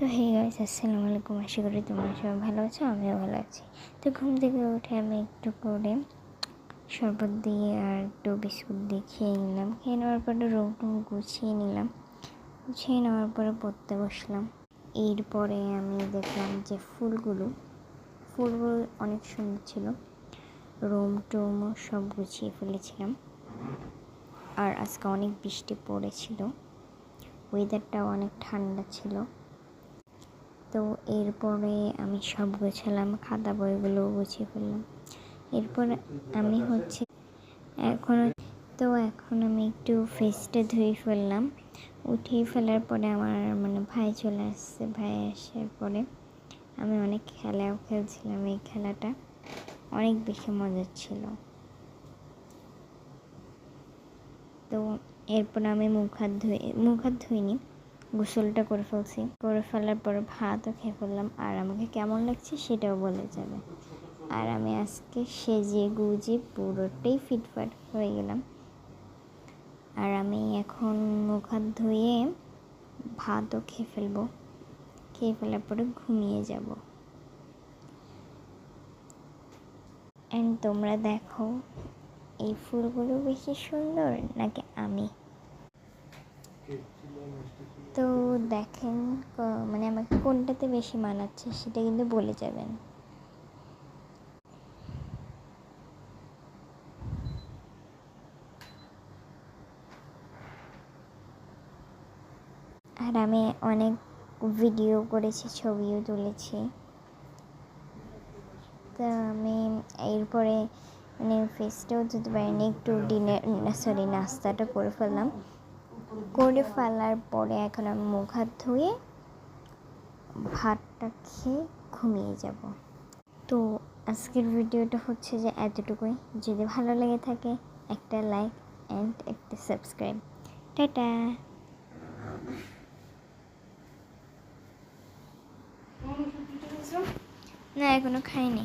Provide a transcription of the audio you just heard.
তো hey guys, আসসালামু আলাইকুম। আশা করি তোমরা সবাই ভালো আছো, আমিও ভালো আছি। তো ঘুম থেকে উঠে আমি একটু করে শরবত দিয়ে আর একটু বিস্কুট দিয়ে খেয়ে নিলাম। খেয়ে নেওয়ার পরে রুম গুছিয়ে নিলাম। গুছিয়ে নেওয়ার পরে পড়তে বসলাম। এরপরে আমি দেখলাম যে ফুলগুলো অনেক সুন্দর ছিল। রুম সব গুছিয়ে ফেলেছিলাম। আর আজকে অনেক বৃষ্টি পড়েছিল, ওয়েদারটাও অনেক ঠান্ডা ছিল। তো এরপরে আমি সব গোছালাম, খাতা বইগুলো গুছিয়ে ফেললাম। এরপর আমি এখন আমি একটু ফেসটা ধুয়ে ফেললাম। উঠিয়ে ফেলার পরে আমার ভাই চলে আসছে। ভাই আসার পরে আমি অনেক খেলাও খেলছিলাম। এই খেলাটা অনেক বেশি মজার ছিল। তো এরপর আমি মুখ হাত ধুইনি, গোসলটা করে ফেলার পর ভাতও খেয়ে ফেললাম। আর আমাকে কেমন লাগছে সেটাও বলে যাবে। আর আমি আজকে সেজে গুজে পুরোটাই ফিটফাট হয়ে গেলাম। আর আমি এখন মুখ হাত ধুয়ে ভাতও খেয়ে ফেলবো। খেয়ে ফেলার পরে ঘুমিয়ে যাব। অ্যান্ড তোমরা দেখো, এই ফুলগুলো বেশি সুন্দর নাকি আমি? তো দেখেন আমাকে কোনটাতে বেশি মানাচ্ছে সেটা কিন্তু বলে যাবেন। আর আমি অনেক ভিডিও করেছি, ছবিও তুলেছি। তো আমি এরপরে ফেসটাও ধুতে পারিনি, একটু নাস্তাটা করে ফেললাম। করে ফেলার পরে এখন আমি মুখ হাত ধুয়ে ভাতটা খেয়ে ঘুমিয়ে যাব। তো আজকের ভিডিওটা হচ্ছে যে এতটুকুই। যদি ভালো লেগে থাকে একটা লাইক অ্যান্ড একটা সাবস্ক্রাইব। টাটা। না, এখনো খাইনি।